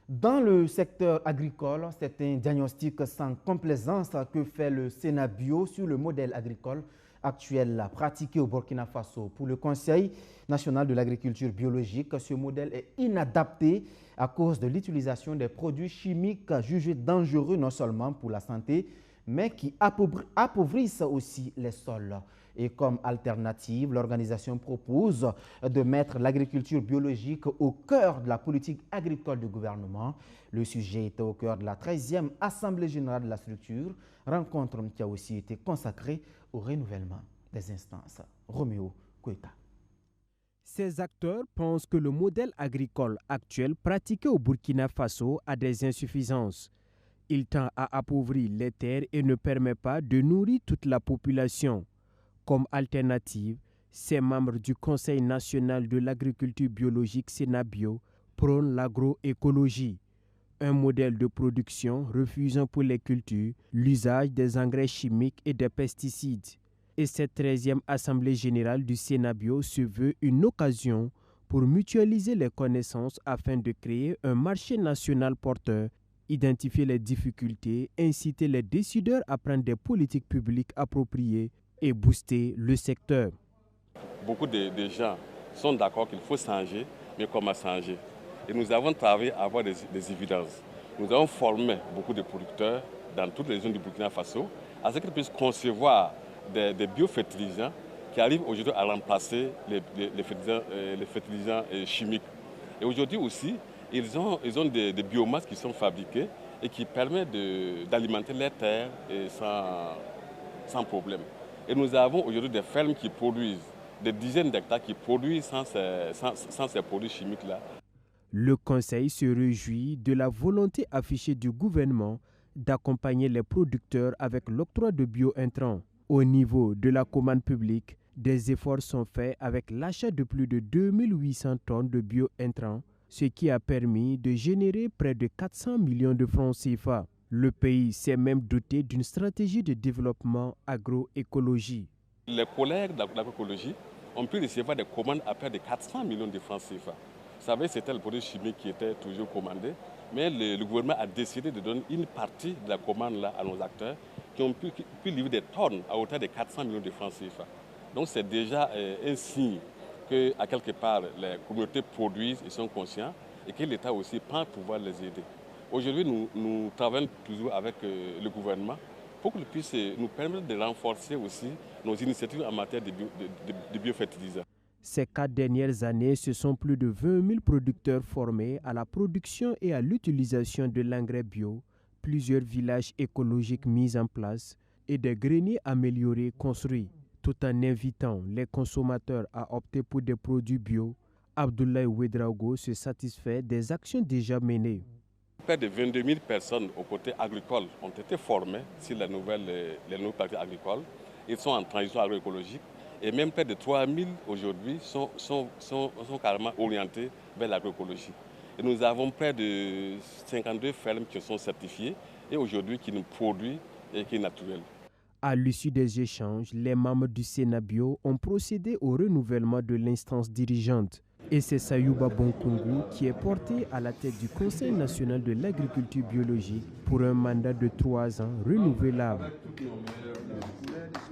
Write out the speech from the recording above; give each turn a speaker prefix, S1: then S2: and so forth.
S1: Dans le secteur agricole, c'est un diagnostic sans complaisance que fait le Sénat Bio sur le modèle agricole actuel pratiqué au Burkina Faso. Pour le Conseil national de l'agriculture biologique, ce modèle est inadapté à cause de l'utilisation des produits chimiques jugés dangereux non seulement pour la santé, mais qui appauvrissent aussi les sols. Et comme alternative, l'organisation propose de mettre l'agriculture biologique au cœur de la politique agricole du gouvernement. Le sujet était au cœur de la 13e Assemblée générale de la structure, rencontre qui a aussi été consacrée au renouvellement des instances. Roméo Koïta.
S2: Ces acteurs pensent que le modèle agricole actuel pratiqué au Burkina Faso a des insuffisances. Il tend à appauvrir les terres et ne permet pas de nourrir toute la population. Comme alternative, ces membres du Conseil national de l'agriculture biologique Sénat Bio prônent l'agroécologie, un modèle de production refusant pour les cultures l'usage des engrais chimiques et des pesticides. Et cette 13e Assemblée générale du Sénat Bio se veut une occasion pour mutualiser les connaissances afin de créer un marché national porteur, identifier les difficultés, inciter les décideurs à prendre des politiques publiques appropriées et booster le secteur.
S3: Beaucoup de gens sont d'accord qu'il faut changer, mais comment changer? Et nous avons travaillé à avoir des évidences. Nous avons formé beaucoup de producteurs dans toutes les zones du Burkina Faso à ce qu'ils puissent concevoir des biofertilisants qui arrivent aujourd'hui à remplacer les fertilisants chimiques. Et aujourd'hui aussi, ils ont des biomasses qui sont fabriquées et qui permettent d'alimenter les terres sans problème. Et nous avons aujourd'hui des fermes qui produisent des dizaines d'hectares qui produisent sans ces produits chimiques-là.
S2: Le Conseil se réjouit de la volonté affichée du gouvernement d'accompagner les producteurs avec l'octroi de bio-intrants. Au niveau de la commande publique, des efforts sont faits avec l'achat de plus de 2800 tonnes de bio-intrants, ce qui a permis de générer près de 400 millions de francs CFA. Le pays s'est même doté d'une stratégie de développement agroécologie.
S3: Les collègues de l'agroécologie ont pu recevoir des commandes à près de 400 millions de francs CFA. Vous savez, c'était le produit chimique qui était toujours commandé, mais le gouvernement a décidé de donner une partie de la commande là à nos acteurs qui ont pu livrer des tonnes à hauteur de 400 millions de francs CFA. Donc c'est déjà un signe qu'à quelque part les communautés produisent et sont conscients et que l'État aussi pense pouvoir les aider. Aujourd'hui, nous travaillons toujours avec le gouvernement pour qu'il puisse nous permettre de renforcer aussi nos initiatives en matière de biofertilisants.
S2: Ces 4 dernières années, ce sont plus de 20 000 producteurs formés à la production et à l'utilisation de l'engrais bio, plusieurs villages écologiques mis en place et des greniers améliorés construits, tout en invitant les consommateurs à opter pour des produits bio. Abdoulaye Ouedraogo se satisfait des actions déjà menées.
S3: Près de 22 000 personnes au côté agricole ont été formées sur les nouvelles pratiques agricoles. Ils sont en transition agroécologique et même près de 3 000 aujourd'hui sont carrément orientés vers l'agroécologie. Et nous avons près de 52 fermes qui sont certifiées et aujourd'hui qui nous produisent et qui est naturel.
S2: À l'issue des échanges, les membres du Sénat Bio ont procédé au renouvellement de l'instance dirigeante. Et c'est Sayouba Bonkungu qui est porté à la tête du Conseil national de l'agriculture biologique pour un mandat de 3 ans renouvelable.